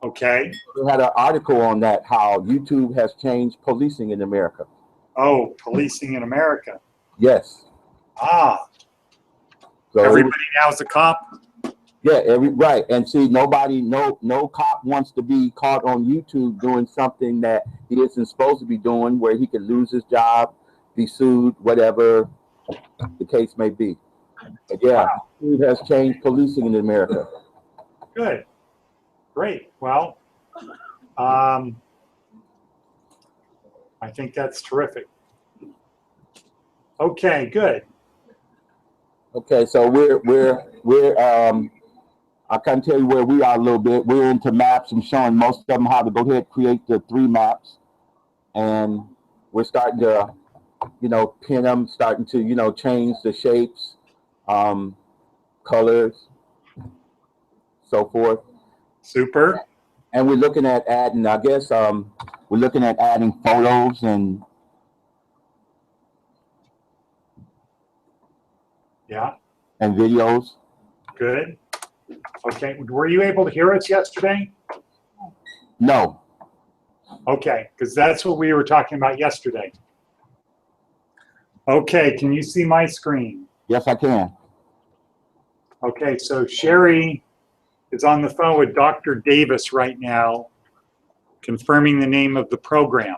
Okay. We had an article on that, how YouTube has changed policing in America. Oh, policing in America. Yes. Ah. So everybody now's a cop? Yeah, right. And see, no cop wants to be caught on YouTube doing something that he isn't supposed to be doing, where he could lose his job, be sued, whatever the case may be. But yeah, it has changed policing in America. Good. Great. Well, I think that's terrific. Okay, good. Okay, so we're I can tell you where we are a little bit. We're into maps and showing most of them how to go ahead and create the 3 maps. And we're starting to, pin them, starting to, change the shapes, colors, so forth. Super. And we're looking at adding, I guess, we're looking at adding photos and videos. Good. Okay. Were you able to hear us yesterday? No. Okay, because that's what we were talking about yesterday. Okay, can you see my screen? Yes, I can. Okay, so Sherry is on the phone with Dr. Davis right now, confirming the name of the program.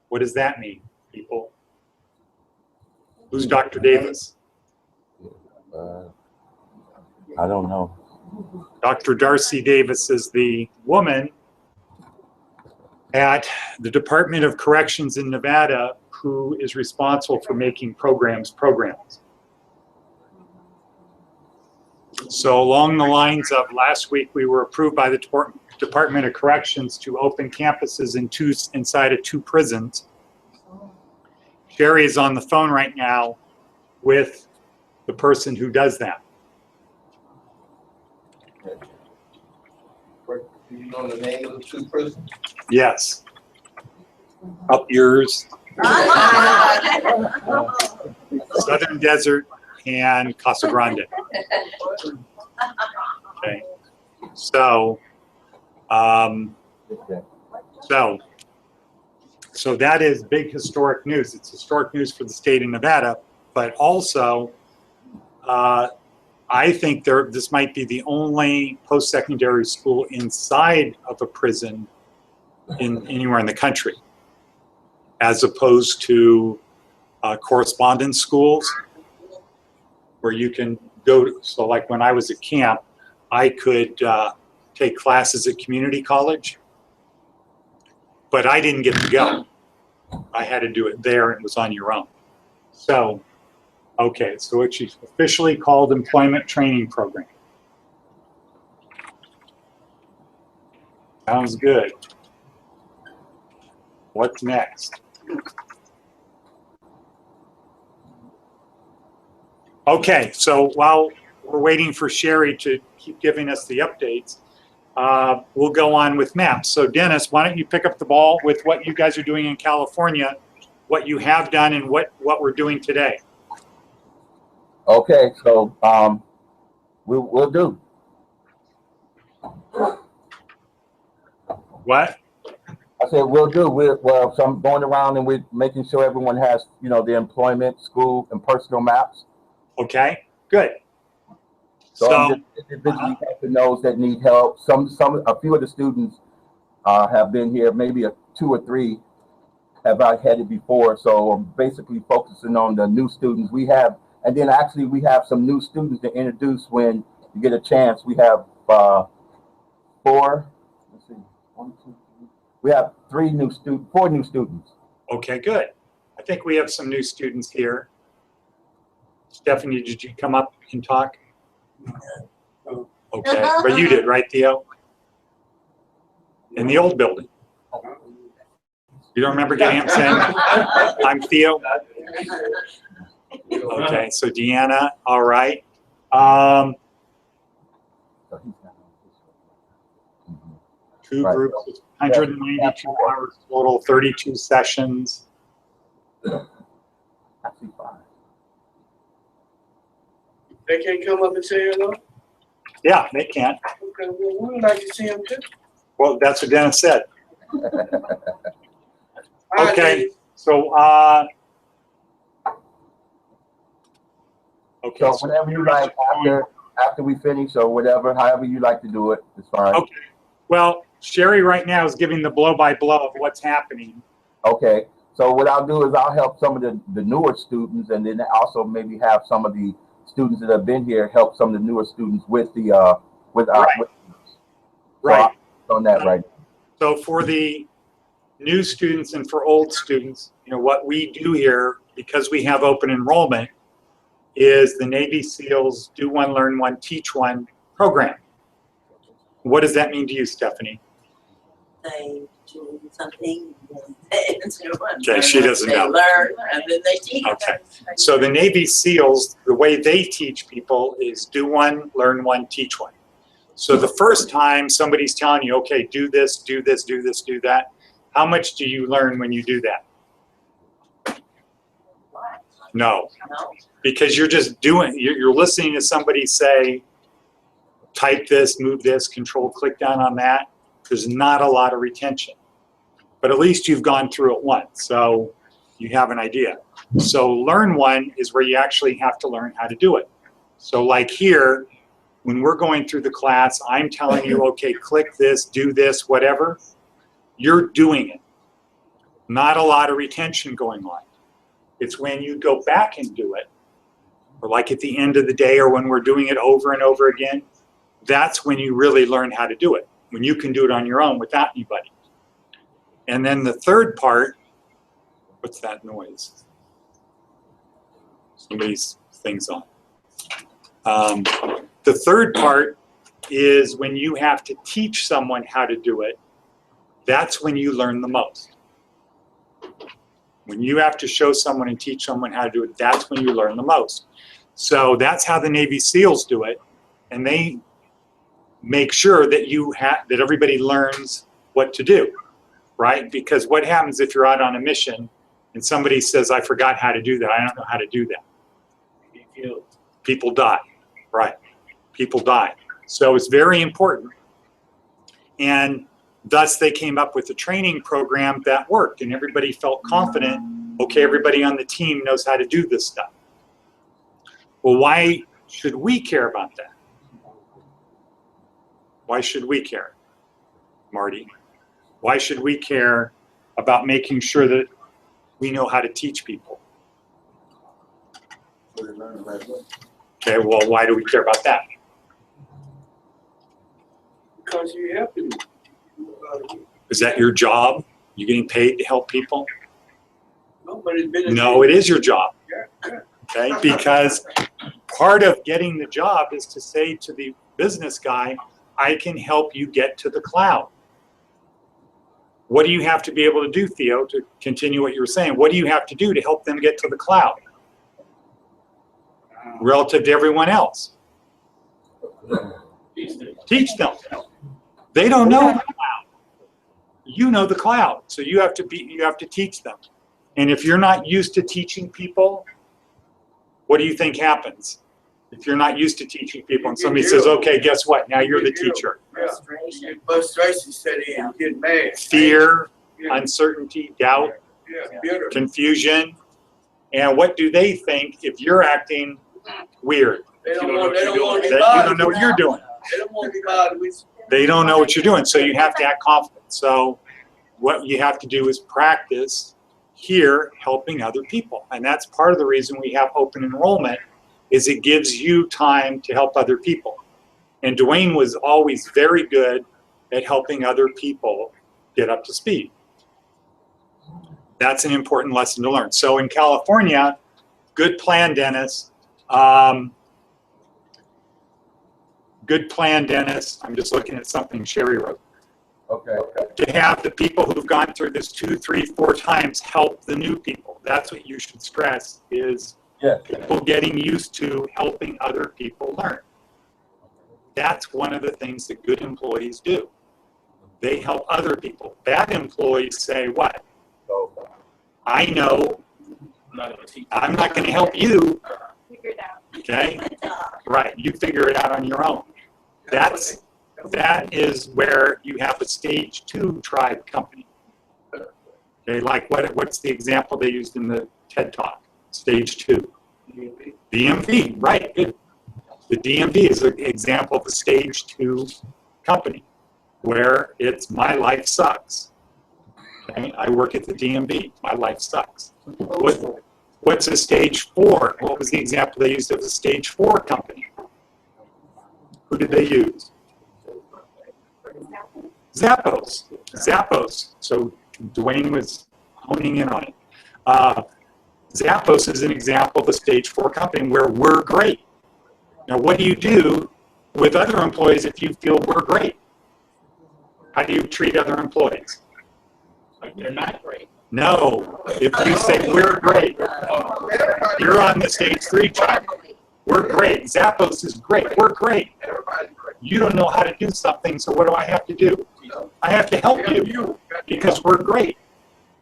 What does that mean, people? Who's Dr. Davis? I don't know. Dr. Darcy Davis is the woman at the Department of Corrections in Nevada who is responsible for making programs. So along the lines of last week, we were approved by the Department of Corrections to open campuses inside of 2 prisons. Sherry is on the phone right now with the person who does that. Do you know the name of the 2 prisons? Yes. Up yours. Southern Desert and Casa Grande. Okay. So that is big historic news. It's historic news for the state of Nevada, but also I think this might be the only post-secondary school inside of a prison anywhere in the country, as opposed to correspondence schools where you can go to. So like when I was at camp, I could take classes at community college, but I didn't get to go. I had to do it there, and it was on your own. So, okay, so it's officially called Employment Training Program. Sounds good. What's next? Okay, so while we're waiting for Sherry to keep giving us the updates, we'll go on with maps. So Dennis, why don't you pick up the ball with what you guys are doing in California, what you have done, and what we're doing today. Okay, so we'll do. What? I said we'll do. So I'm going around and we're making sure everyone has, the employment, school, and personal maps. Okay, good. So I'm just individually helping those that need help. A few of the students have been here. Maybe 2 or 3 have I had it before. So I'm basically focusing on the new students we have, and then actually we have some new students to introduce when you get a chance. We have 4. Let's see, 1, 2, 3. We have 4 new students. Okay, good. I think we have some new students here. Stephanie, did you come up and talk? Okay, but you did, right, Theo? In the old building. You don't remember getting up saying, I'm Theo? Okay, so Deanna, all right. 2 groups, 192 hours total, 32 sessions. Actually 5. They can't come up and say hello? Yeah, they can. Okay, well, we would like to see them too. Well, that's what Dennis said. All right, Okay, ladies. so, okay. So whenever you like, after we finish or whatever, however you like to do it, it's fine. Okay. Well, Sherry right now is giving the blow-by-blow of what's happening. Okay. So what I'll do is I'll help some of the newer students, and then also maybe have some of the students that have been here help some of the newer students with the with our. Right. With, Right. So on that right. So for the new students and for old students, you know, what we do here, because we have open enrollment, is the Navy SEALs Do One, Learn One, Teach One program. What does that mean to you, Stephanie? They do something, they do one. Okay, she doesn't know. They learn and then they teach. Okay. So the Navy SEALs, the way they teach people is do one, learn one, teach one. So the first time somebody's telling you, okay, do this, do this, do this, do that, how much do you learn when you do that? No, No. because you're just doing, you're listening to somebody say, type this, move this, control, click down on that. There's not a lot of retention, but at least you've gone through it once, so you have an idea. So learn one is where you actually have to learn how to do it. So like here, when we're going through the class, I'm telling you, okay, click this, do this, whatever. You're doing it. Not a lot of retention going on. It's when you go back and do it, or like at the end of the day, or when we're doing it over and over again, that's when you really learn how to do it, when you can do it on your own without anybody. And then the third part, what's that noise? Somebody's thing's on. The third part is when you have to teach someone how to do it, that's when you learn the most. When you have to show someone and teach someone how to do it, that's when you learn the most. So that's how the Navy SEALs do it, and they make sure that that everybody learns what to do, right? Because what happens if you're out on a mission and somebody says, I forgot how to do that, I don't know how to do that? People die, right? People die. So it's very important. And thus they came up with a training program that worked, and everybody felt confident, okay, everybody on the team knows how to do this stuff. Well, why should we care about that? Why should we care, Marty? Why should we care about making sure that we know how to teach people? Okay, well, why do we care about that? Because you have to. Is that your job? You getting paid to help people? Nobody's been. No, it is your job. Yeah. Okay, because part of getting the job is to say to the business guy, I can help you get to the cloud. What do you have to be able to do, Theo, to continue what you were saying? What do you have to do to help them get to the cloud relative to everyone else? Teach them. They don't know the cloud. You know the cloud, so you have to teach them. And if you're not used to teaching people, what do you think happens? If you're not used to teaching people and somebody says, okay, guess what? Now you're the teacher. Yeah. Frustration set in, you get mad. Fear, Yeah. uncertainty, doubt, Yeah, bitter. confusion. And what do they think if you're acting weird? They don't You want to that be you bothered. don't know what you're doing. They don't want to be bothered with. They don't know what you're doing, so you have to act confident. So what you have to do is practice here helping other people. And that's part of the reason we have open enrollment, is it gives you time to help other people. And Dwayne was always very good at helping other people get up to speed. That's an important lesson to learn. So in California, good plan, Dennis. Good plan, Dennis. I'm just looking at something Sherry wrote. Okay. To have the people who've gone through this 2, 3, 4 times help the new people. That's what you should stress, is Yes. people getting used to helping other people learn. That's one of the things that good employees do. They help other people. Bad employees say what? So, I know, I'm not going to help you. Figure it out. Okay? Right, you figure it out on your own. That's That is where you have a stage 2 tribe company. Okay, like what's the example they used in the TED Talk? Stage 2. DMV, right. Good. The DMV is an example of a stage 2 company where it's my life sucks. Okay? I work at the DMV. My life sucks. What's a stage 4? What was the example they used of a stage 4 company? Who did they use? Zappos. Zappos. So Dwayne was honing in on it. Zappos is an example of a stage 4 company where we're great. Now, what do you do with other employees if you feel we're great? How do you treat other employees? Like they're not great. No. If you say we're great, you're on the stage 3 track. We're great. Zappos is great. We're great. You don't know how to do something, so what do I have to do? I have to help you because we're great.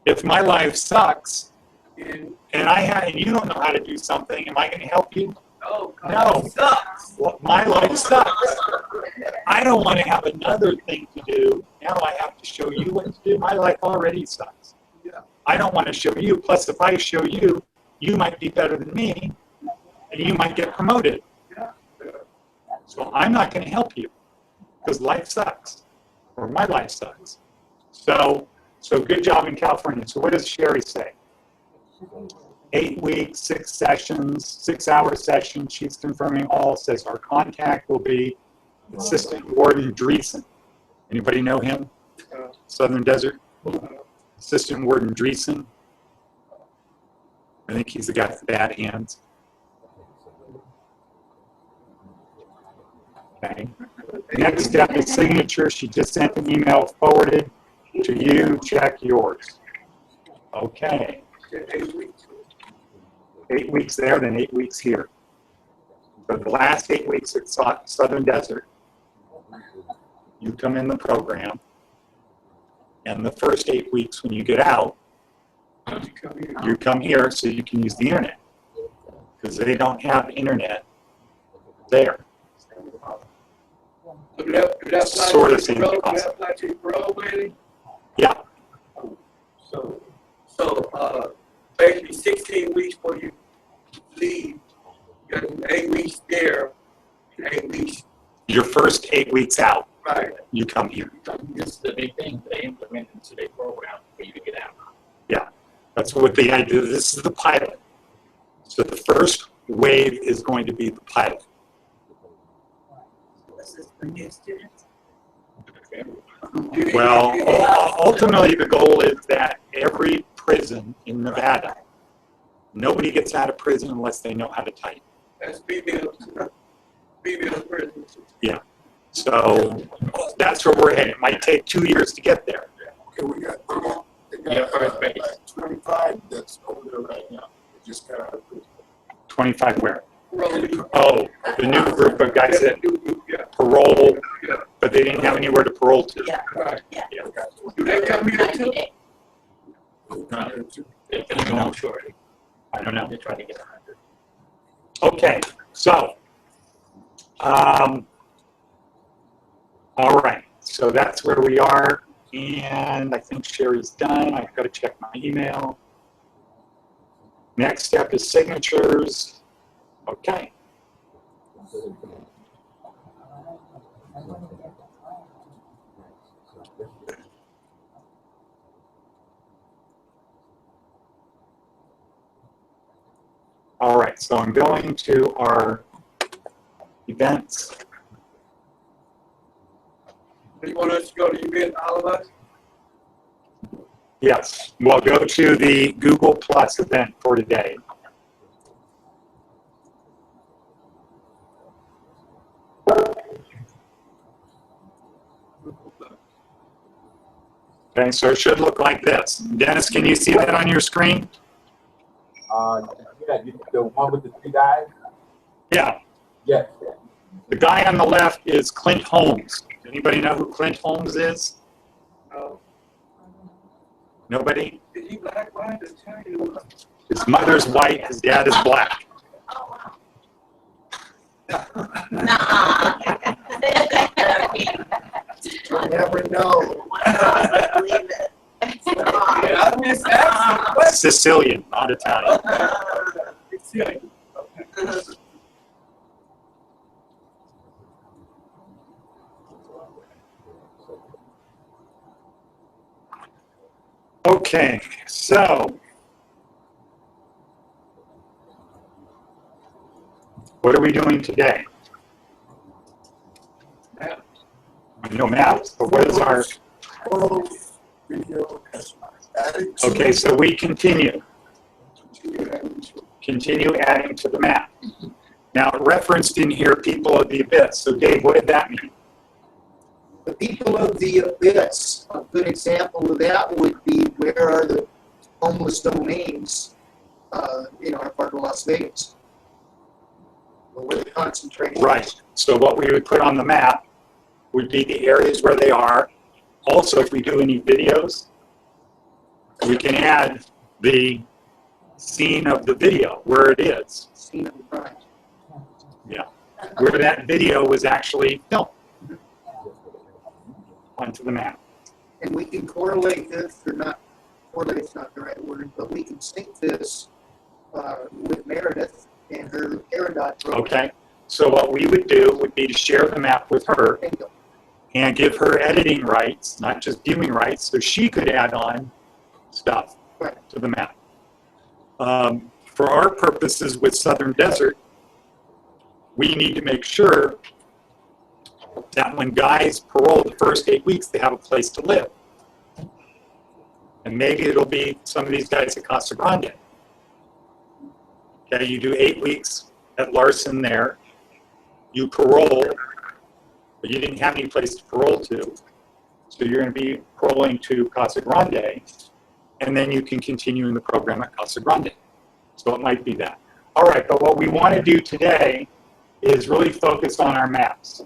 If my life sucks and you don't know how to do something, am I going to help you? No. Well, my life sucks. I don't want to have another thing to do. Now I have to show you what to do. My life already sucks. I don't want to show you. Plus, if I show you, you might be better than me, and you might get promoted. So I'm not going to help you because life sucks, or my life sucks. So good job in California. So what does Sherry say? 8 weeks, 6 sessions, 6-hour sessions. She's confirming all. Says our contact will be Assistant Warden Dreesen. Anybody know him? Southern Desert? Assistant Warden Dreesen. I think he's the guy with the bad hands. Okay. Next step is signature. She just sent an email forwarded to you. Check yours. Okay. 8 weeks there, then 8 weeks here. For the last 8 weeks at Southern Desert, you come in the program, and the first 8 weeks when you get out, you come here so you can use the internet, because they don't have internet there. Sort of same concept. Yeah. So basically 16 weeks before you leave, you got 8 weeks there, 8 weeks. Your first 8 weeks out, Right. you come here. This is the big thing they implement into their program for you to get out. Yeah, that's what the idea. This is the pilot. So the first wave is going to be the pilot. This is for new students. Well, ultimately the goal is that every prison in Nevada, nobody gets out of prison unless they know how to type. That's female prisoners. Yeah. So that's where we're headed. It might take 2 years to get there. Okay, we got Yeah, first base. 25 that's over there right now. It just got out of prison. 25 where? Rolling. Oh, the new group of guys that parole, but they didn't have anywhere to parole to. Yeah. Right. Yeah. Do they come here 90 too? days. They're gonna go shortly. I don't know. They're trying to get 100. Okay, so, all right, so that's where we are, and I think Sherry's done. I've got to check my email. Next step is signatures. Okay. All right, so I'm going to our events. Do you want us to go to event, all of us? Yes, we'll go to the Google Plus event for today. Okay, so it should look like this. Dennis, can you see that on your screen? Yeah, the one with the 3 guys? Yeah. Yes. The guy on the left is Clint Holmes. Anybody know who Clint Holmes is? No. Nobody? Is he black, white, Italian? His mother's white, his dad is black. Nah. You never know. Believe it. Yeah, I'm just asking questions. Sicilian, not Italian. Sicilian. Okay. Okay, so what are we doing today? No maps, but what is our, Video added to okay, so we continue adding to the map. Now, it referenced in here people of the abyss. So Dave, what did that mean? The people of the abyss, a good example of that would be where are the homeless domains in our part of Las Vegas? Or where the concentration is. Right, so what we would put on the map would be the areas where they are. Also, if we do any videos, we can add the scene of the video, where it is. Scene of the crime. Yeah, where that video was actually filmed onto the map. And we can correlate this, or not, correlate's not the right word, but we can sync this with Meredith and her Aerodot program. Okay, so what we would do would be to share the map with her Bingo. and give her editing rights, not just viewing rights, so she could add on stuff Right. to the map. For our purposes with Southern Desert, we need to make sure that when guys parole the first 8 weeks, they have a place to live. And maybe it'll be some of these guys at Casa Grande. Okay, you do 8 weeks at Larson there, you parole, but you didn't have any place to parole to, so you're going to be paroling to Casa Grande, and then you can continue in the program at Casa Grande. So it might be that. All right, but what we want to do today is really focus on our maps.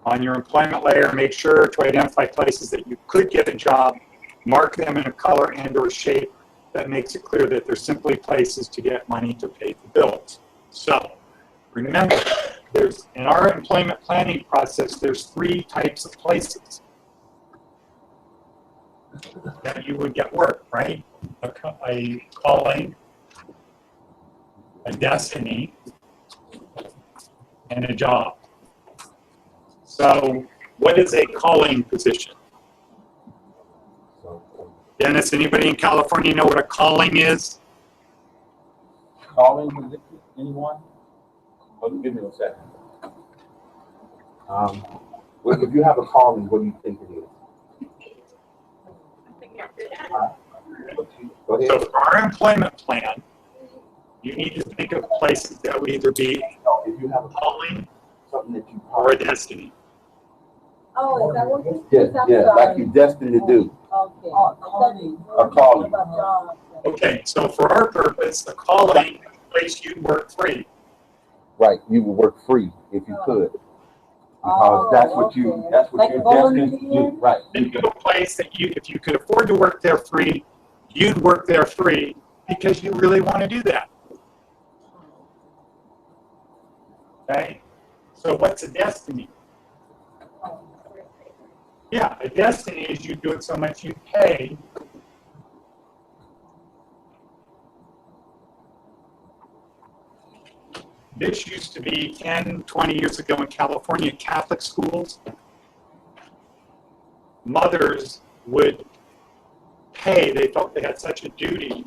On your employment layer, make sure to identify places that you could get a job, mark them in a color and or shape that makes it clear that they're simply places to get money to pay the bills. So remember, in our employment planning process, there's 3 types of places that you would get work, right? A calling, a destiny, and a job. So what is a calling position? Dennis, anybody in California know what a calling is? Calling position, anyone? Oh, give me a second. Well, if you have a calling, what do you think it is? Go ahead. So for our employment plan, you need to think of places that would either be If you have a calling something that you or a destiny. Oh, is that what you yeah, like you're destined to do. Okay. A calling. Okay, so for our purpose, a calling is a place you work free. Right, you would work free if you could. Because that's what you're destined to do. Right. Think of a place that if you could afford to work there free, you'd work there free because you really want to do that. Okay? So what's a destiny? Yeah, a destiny is you do it so much you pay. This used to be 10, 20 years ago in California, Catholic schools. Mothers would pay, they felt they had such a duty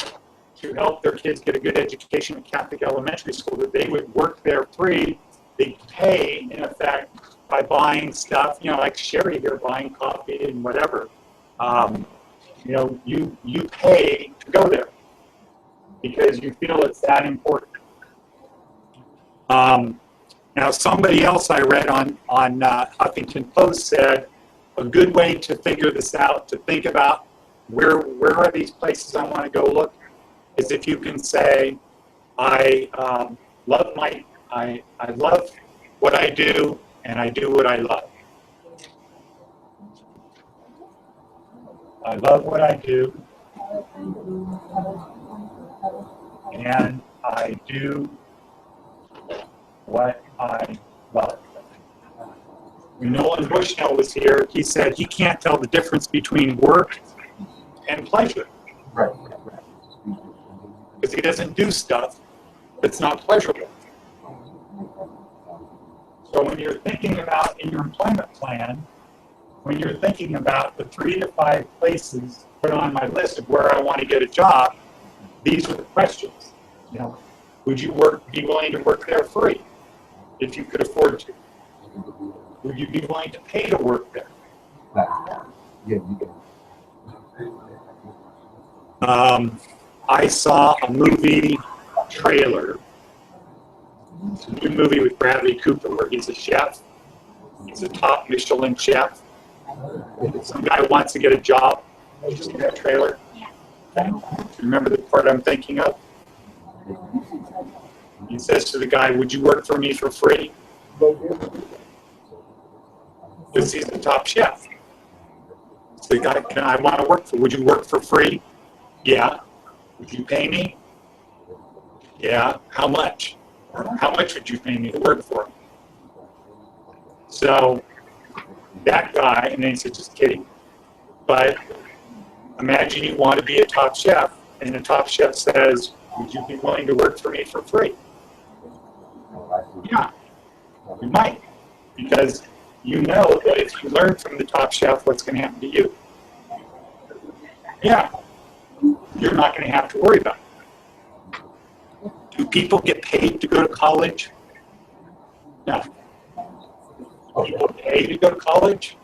to help their kids get a good education in Catholic elementary school that they would work there free. They'd pay, in effect, by buying stuff, like Sherry here, buying coffee and whatever. You pay to go there because you feel it's that important. Now, somebody else I read on Huffington Post said a good way to figure this out, to think about where are these places I want to go look, is if you can say, I love what I do, and I do what I love. I love what I do, and I do what well, when Nolan Bushnell was here, he said he can't tell the difference between work and pleasure Right. because he doesn't do stuff that's not pleasurable. So when you're thinking about in your employment plan, when you're thinking about the 3 to 5 places put on my list of where I want to get a job, these are the questions. You know, would you be willing to work there free if you could afford to? Would you be willing to pay to work there? Yeah, you can. I saw a movie trailer. It's a new movie with Bradley Cooper where he's a chef. He's a top Michelin chef. Some guy wants to get a job. Did you see that trailer? Okay. Do you remember the part I'm thinking of? He says to the guy, would you work for me for free? Because he's the top chef. So the guy, I want to work would you work for free? Yeah. Would you pay me? Yeah. How much? How much would you pay me to work for? So that guy, and then he said, just kidding. But imagine you want to be a top chef, and the top chef says, would you be willing to work for me for free? Yeah, you might. Because you know that if you learn from the top chef, what's going to happen to you? Yeah, you're not going to have to worry about it. Do people get paid to go to college? No. People pay to go to college?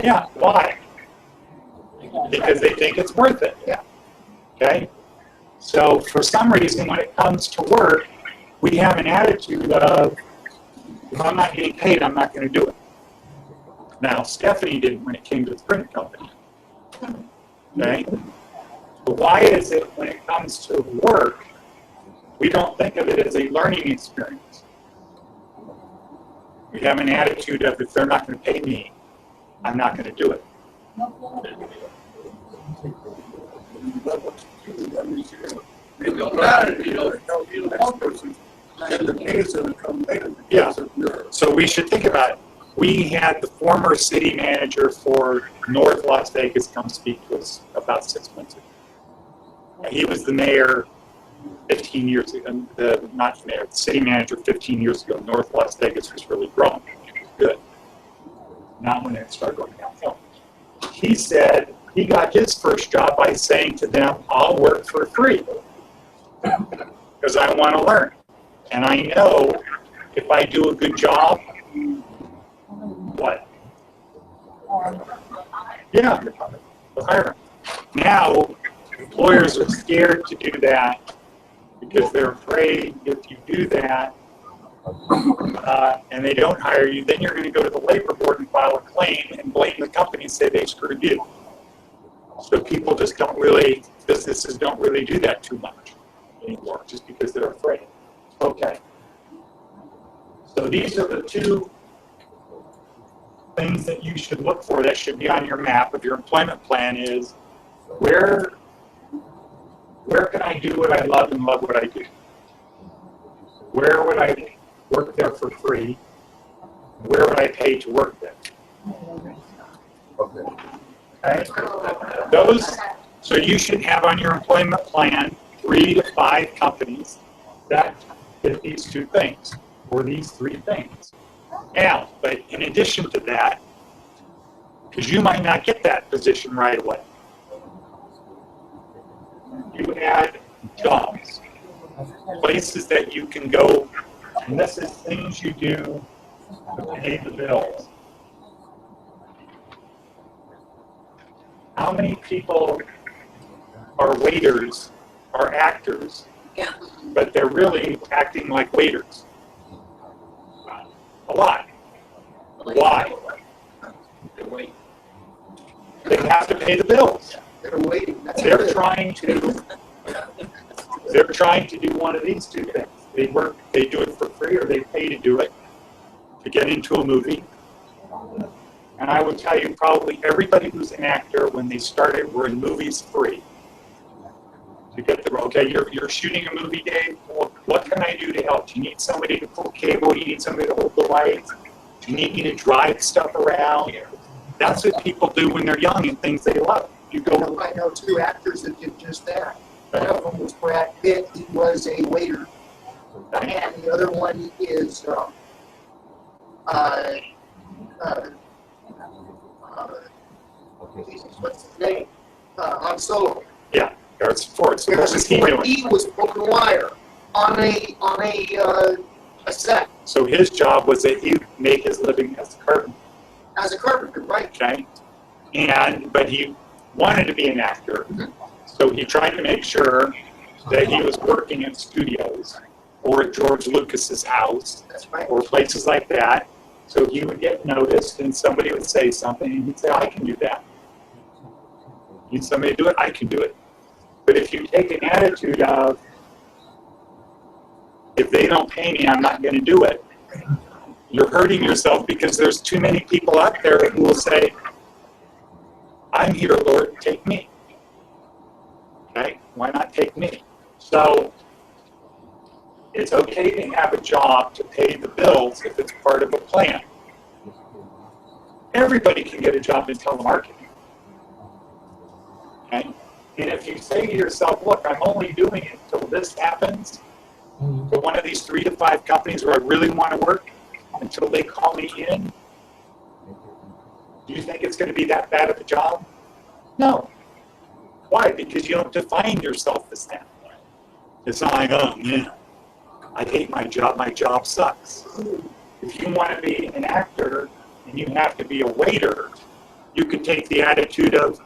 Yeah, why? Because they think it's worth it. Yeah. Okay? So for some reason, when it comes to work, we have an attitude of, if I'm not getting paid, I'm not going to do it. Now, Stephanie didn't when it came to the print company. Okay? But why is it when it comes to work, we don't think of it as a learning experience? We have an attitude of, if they're not going to pay me, I'm not going to do it. It don't matter, you know, the next person, and the pay's gonna come later. Yeah. So we should think about it. We had the former city manager for North Las Vegas come speak to us about 6 months ago. He was the mayor 15 years ago, not the mayor, the city manager 15 years ago. North Las Vegas was really growing. It was good. Not when it started going downhill. He said he got his first job by saying to them, I'll work for free because I want to learn. And I know if I do a good job, what? Yeah, they'll hire me. Now, employers are scared to do that because they're afraid if you do that and they don't hire you, then you're going to go to the labor board and file a claim and blame the company and say they screwed you. So people just don't really, businesses don't really do that too much anymore just because they're afraid. Okay. So these are the two things that you should look for that should be on your map of your employment plan is where can I do what I love and love what I do? Where would I work there for free? Where would I pay to work there? Okay. Those, so you should have on your employment plan 3 to 5 companies that fit these 2 things or these 3 things. Now, but in addition to that, because you might not get that position right away, you add jobs, places that you can go, and this is things you do to pay the bills. How many people are waiters, are actors, but they're really acting like waiters? A lot. Why? They have to pay the bills. They're waiting. They're trying to do one of these 2 things. They do it for free or they pay to do it to get into a movie. And I would tell you probably everybody who's an actor when they started were in movies free. To get the, okay, you're shooting a movie, Dave, well, What can I do to help? Do you need somebody to pull cable? Do you need somebody to hold the lights? Do you need me to drive stuff around? That's what people do when they're young and things they love. You go, I know two actors that did just that. One of them was Brad Pitt. He was a waiter. And the other one is, what's his name? Han Solo. yeah, there's sports. What was he doing? He was pulling wire on a set So his job was that he'd make his living as a carpenter, as a carpenter, right? okay? But he wanted to be an actor, so he tried to make sure that he was working in studios or at George Lucas's house That's right. or places like that. So he would get noticed and somebody would say something and he'd say, I can do that. Need somebody to do it? I can do it. But if you take an attitude of, if they don't pay me, I'm not going to do it, you're hurting yourself because there's too many people out there who will say, I'm here, Lord, take me. Okay? Why not take me? So it's okay to have a job to pay the bills if it's part of a plan. Everybody can get a job in telemarketing. Okay? And if you say to yourself, look, I'm only doing it until this happens, to one of these 3 to 5 companies where I really want to work until they call me in, do you think it's going to be that bad of a job? No. Why? Because you don't define yourself as that. It's not like, oh man, I hate my job sucks. If you want to be an actor and you have to be a waiter, you could take the attitude of,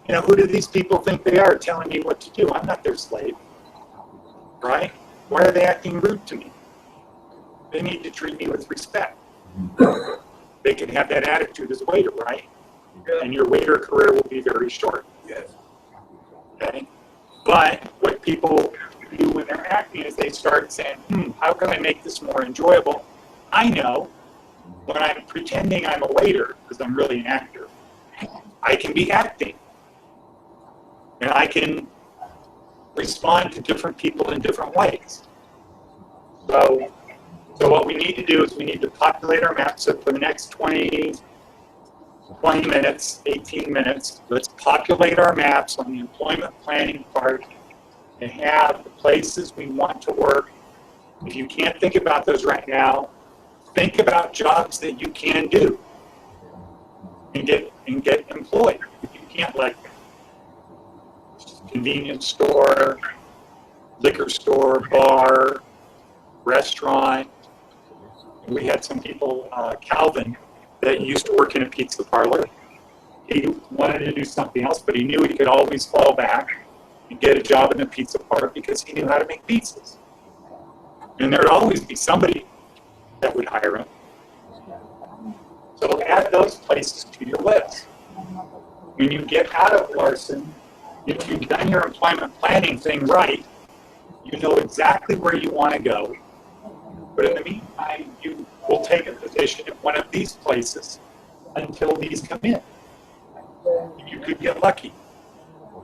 who do these people think they are telling me what to do? I'm not their slave, right? Why are they acting rude to me? They need to treat me with respect. They can have that attitude as a waiter, right? And your waiter career will be very short. Yes. Okay? But what people do when they're acting is they start saying, how can I make this more enjoyable? I know when I'm pretending I'm a waiter, because I'm really an actor, I can be acting. And I can respond to different people in different ways. So what we need to do is we need to populate our map. So for the next 20 minutes, 18 minutes, let's populate our maps on the employment planning part and have the places we want to work. If you can't think about those right now, think about jobs that you can do and get employed. If you can't, like convenience store, liquor store, bar, restaurant. We had some people, Calvin, that used to work in a pizza parlor. He wanted to do something else, but he knew he could always fall back and get a job in a pizza parlor because he knew how to make pizzas. And there'd always be somebody that would hire him. So add those places to your list. When you get out of Larson, if you've done your employment planning thing right, you know exactly where you want to go. But in the meantime, you will take a position at one of these places until these come in. You could get lucky.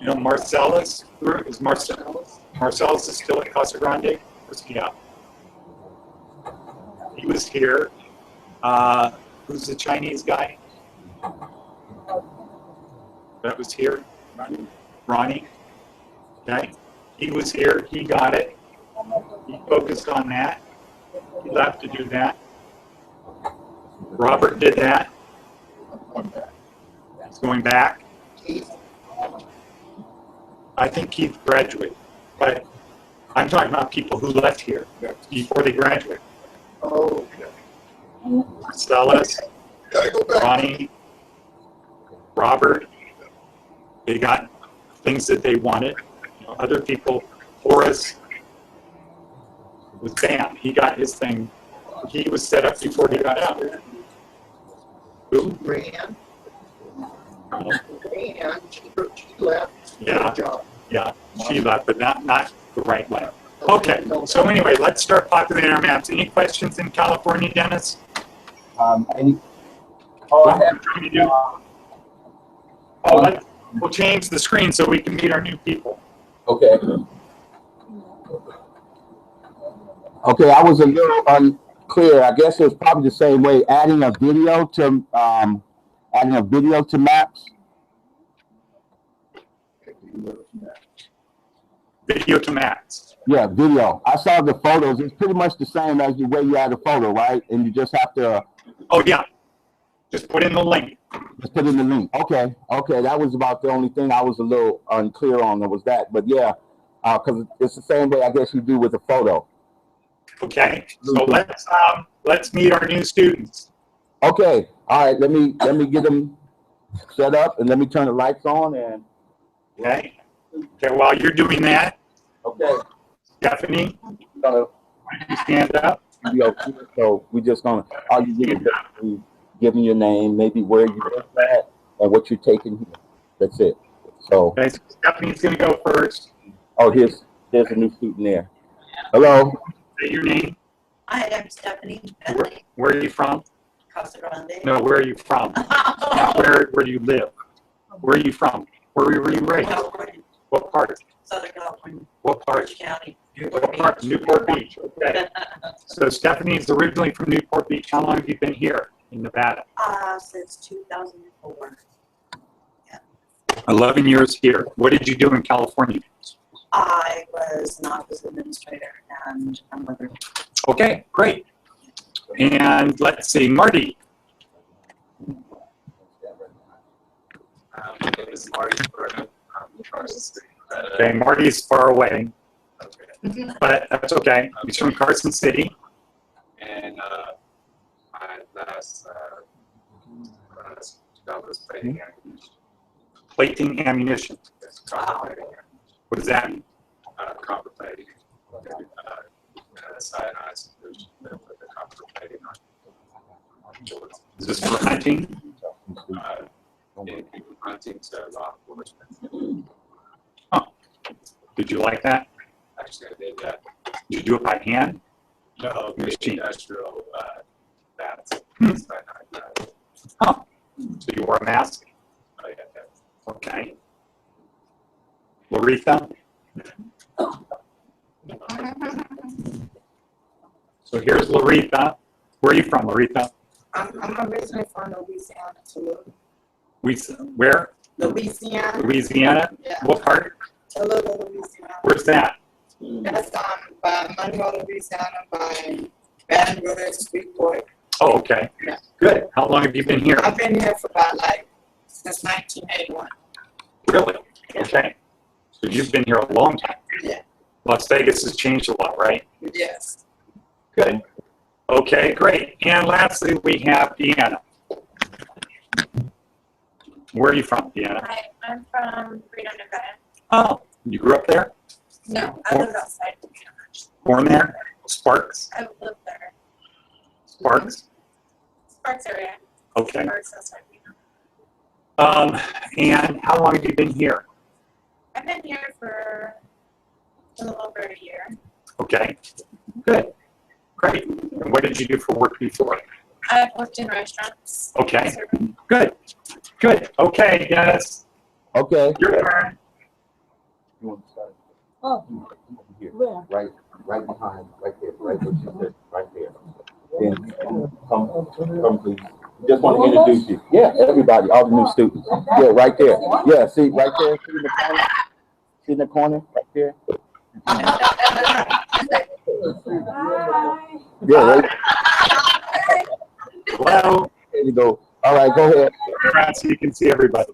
Marcellus, is Marcellus? Marcellus is still at Casa Grande? Where's he at? He was here. Who's the Chinese guy? That was here? Ronnie. Okay. He was here. He got it. He focused on that. He left to do that. Robert did that. He's going back. I think Keith graduated, but I'm talking about people who left here before they graduated. Oh, Marcellus, Ronnie, Robert, they got things that they wanted. Other people, Horace was bam, he got his thing. He was set up before he got out. Who? Ran, she left. Yeah. Job. Yeah, she left, but not the right way. Okay, so anyway, let's start populating our maps. Any questions in California, Dennis? All I have, What we're trying to do? We'll change the screen so we can meet our new people. okay. Okay, I was a little unclear. I guess it was probably the same way, adding a video to maps. Video to maps. Yeah, video. I saw the photos. It's pretty much the same as the way you add a photo, right? And you just have to Oh, yeah. Just put in the link. just put in the link. Okay, that was about the only thing I was a little unclear on. Was that? But yeah, because it's the same way I guess you do with a photo. Okay. So let's meet our new students. Okay, all right. Let me get them set up and let me turn the lights on and. Okay. Okay. While you're doing that, Okay. Stephanie, Gonna you stand up. be okay. So we just gonna all you do is giving your name, maybe where you live at, and what you're taking here. That's it. So Okay. So Stephanie's going to go first. here's a new student there. Hello. Say your name. Hi, I'm Stephanie. Where are you from? Casa Grande. No, where are you from? Not where do you live? Where are you from? Where were you raised? California, What part? Southern California, What part? Orange County. What part? Newport Beach. Okay. So Stephanie is originally from Newport Beach. How long have you been here in Nevada? Since 2004. 11 years here. What did you do in California? I was an office administrator and a mother. Okay, great. And let's see, Marty. My name is Marty Burton. I'm from Carson City. Okay, Marty's far away, Okay. but that's okay. He's from Carson City. And my last job was plating ammunition. Plating ammunition. Yes, copper plating ammunition. What does that mean? Copper plating. Cyanide solution that put the copper plating on. Is this for hunting? In hunting to law enforcement. Did you like that? Actually, I did that. Did you do it by hand? No, Machine. industrial bats. Hmm. Cyanide bats. Oh, so you wore a mask? Oh, yeah, that's Okay. Laretha? So here's Laretha. Where are you from, Laretha? I'm originally from Louisiana, Tallulah. Where? Louisiana. Louisiana? Yeah. What part? Tallulah, Louisiana. Where's that? That's by Monroe, Louisiana, by Baton Rouge, Shreveport. Oh, okay. Yeah. Good. How long have you been here? I've been here for about since 1981. Really? Okay. So you've been here a long time. Yeah. Las Vegas has changed a lot, right? Yes. Good. Okay, great. And lastly, we have Deanna. Where are you from, Deanna? Hi, I'm from Reno, Nevada. Oh, you grew up there? No, I live outside. Born there? Sparks? I live there. Sparks? Sparks area. Okay. Sparks outside Reno. And how long have you been here? I've been here for a little over a year. Okay. Good. Great. And what did you do for work before? I've worked in restaurants. Okay. Serving. Good. Good. Okay, Dennis. Okay. Your turn. You want to start? Oh, Here. where? Right behind, right there, right where she said, right there. Then come please. Just want to introduce you. Yeah, everybody, all the new students. Yeah, right there. Yeah, see, right there, see in the corner? See in the corner, right there? Yeah, right Hello. there you go. All right, go ahead. Turn around so you can see everybody.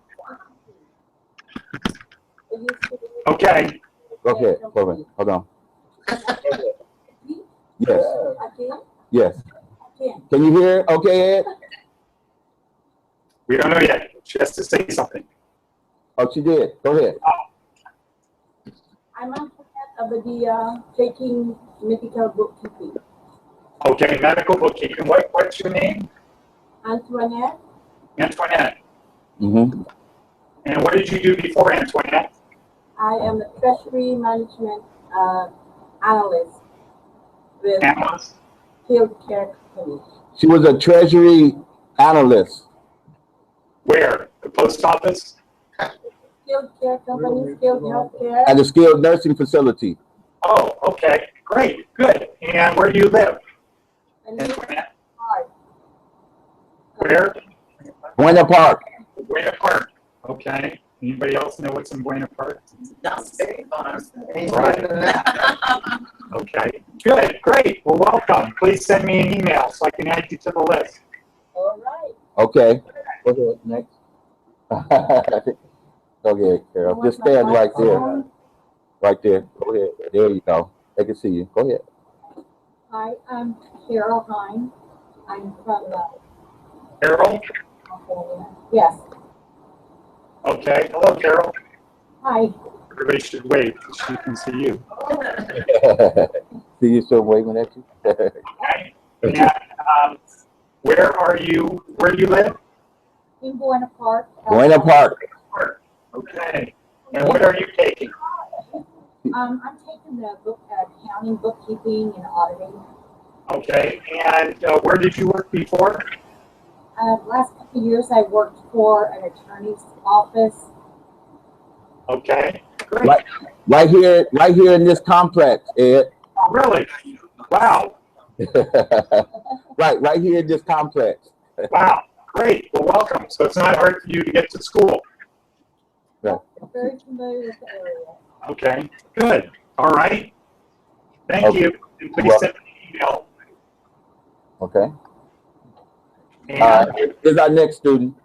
Okay. Go ahead. Hold on. Yes. Yes. Can you hear? Okay, Ed? We don't know yet. She has to say something. Oh, she did. Go ahead. I'm Antoinette of the taking medical bookkeeping. Okay, medical bookkeeping. What's your name? Antoinette, Antoinette. Mm-hmm. And what did you do before, Antoinette? I am a treasury management analyst with Analyst. Field Care Company. She was a treasury analyst. Where? The post office? Field Care Company, Skilled Healthcare. At a skilled nursing facility. Oh, okay. Great, good. And where do you live? Where? Buena Park. Buena Park. Okay. Anybody else know what's in Buena Park? Right. Okay. Good, great. Well, welcome. Please send me an email so I can add you to the list. All right. Okay. Go ahead, next. Go ahead, Carol. Just stand right there. Right there. Go ahead. There you go. They can see you. Go ahead. Hi, I'm Carol Hine. I'm from Carol? California. Yes. Okay. Hello, Carol. Hi. Everybody should wave so she can see you. See you still waving at you? Okay. And where do you live? In Buena Park. Buena Park. Okay. And what are you taking? I'm taking the accounting, bookkeeping, and auditing. Okay. And where did you work before? Last couple of years, I worked for an attorney's office. Okay. Great. Right here in this complex, Ed. Oh, really? Wow. right here in this complex. Wow. Great. Well, welcome. So it's not hard for you to get to school. Right. I'm very familiar with the area. Okay. Good. All right. Thank Okay. you. And please send me an email. Okay. And Here's our next student.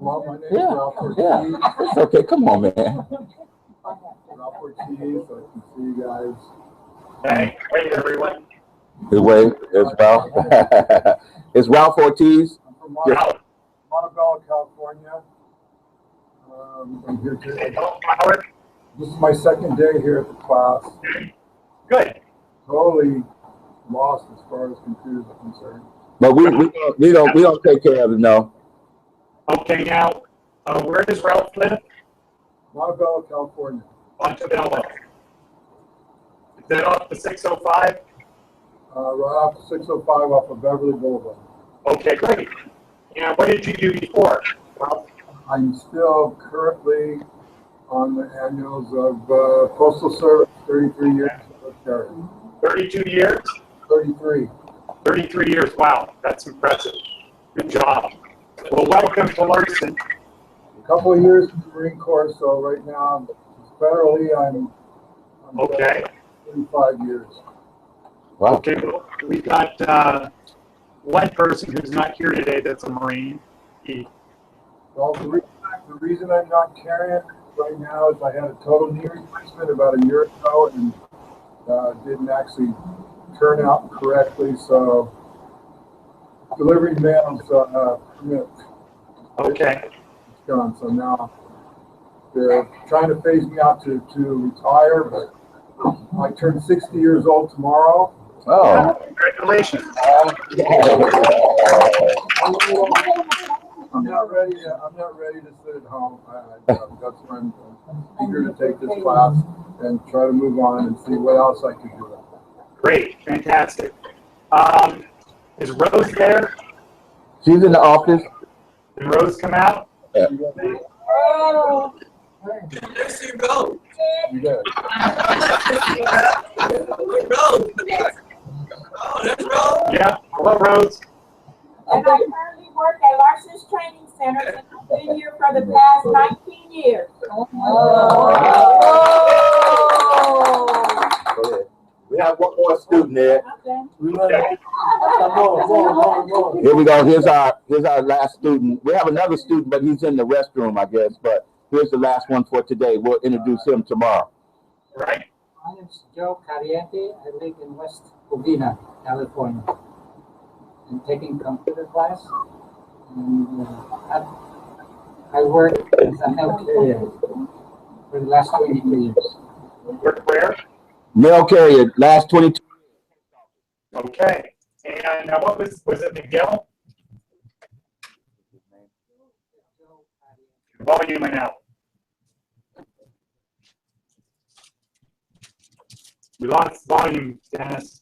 Well, my name's Yeah, Ralph Ortiz. yeah. It's okay. Come on, man. Ralph Ortiz, I can see you guys. okay. Wait, everyone. Good way as well. It's Ralph Ortiz. I'm from Howard. Montebello, California. I'm here today. Howard. This is my second day here at the class. Okay. Good. Totally lost as far as computers are concerned. But we don't take care of it, no. Okay. Now, where does Ralph live? Montebello, California. Montebello. Is that off the 605? Right off the 605 off of Beverly Boulevard. Okay, great. And what did you do before? Well, I'm still currently on the annuals of Postal Service, 33 years. 32 years? 33. 33 years. Wow, that's impressive. Good job. Well, welcome to Larson. A couple of years in the Marine Corps, so right now, federally, I'm Okay. 35 years. Wow. Okay, well, we've got one person who's not here today that's a Marine. Well, the reason I'm not carrying it right now is I had a total knee replacement about a year ago and didn't actually turn out correctly, so delivering mail's permit. Okay. It's gone, so now they're trying to phase me out to retire, but I turn 60 years old tomorrow. Oh. Congratulations. I'm not ready to sit at home. That's why I'm eager to take this class and try to move on and see what else I can do. Great, fantastic. Is Rose there? She's in the office. Did Rose come out? Yeah. Oh. There she goes. You got Rose. Oh, that's Rose. Yeah. Hello, Rose. And I currently work at Larson's Training Center, and I've been here for the past 19 years. We have one more student there. Okay. Here we go. Here's our last student. We have another student, but he's in the restroom, I guess. But here's the last one for today. We'll introduce him tomorrow. Right. My name is Joe Cariente. I live in West Covina, California. I'm taking computer class, and I work as a health carrier for the last 22 years. Work where? Mail carrier, last 22. Okay. And what was it, Miguel? Volume and out. We lost volume, Dennis.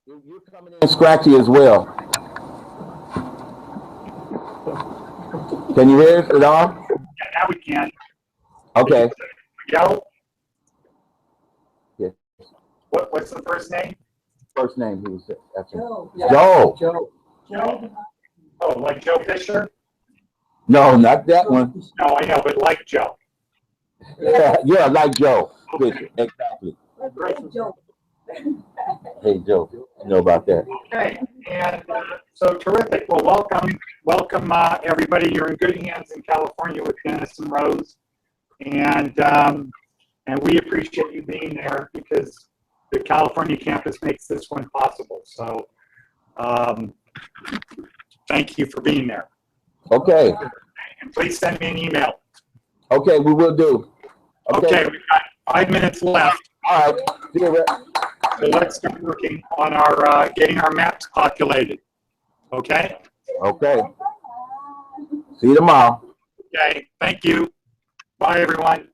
You're coming in scratchy as well. Can you hear us at all? Yeah, now we can. Okay. Miguel? Yeah, What's the first name? First name, he was asking. Joe. Joe. Joe. Joe. Oh, like Joe Fisher? No, not that one. No, I know, but like Joe. Yeah, like Joe. Exactly. Hey, Joe, you know about that. Okay, and so terrific. Well, welcome everybody. You're in good hands in California with Dennis and Rose, and we appreciate you being there because the California campus makes this one possible. So, thank you for being there. Okay. And please send me an email. Okay, we will do. Okay, we've got 5 minutes left. All right. See you, Rick. So let's start working on our getting our maps populated. Okay? Okay. See you tomorrow. Okay. Thank you. Bye, everyone.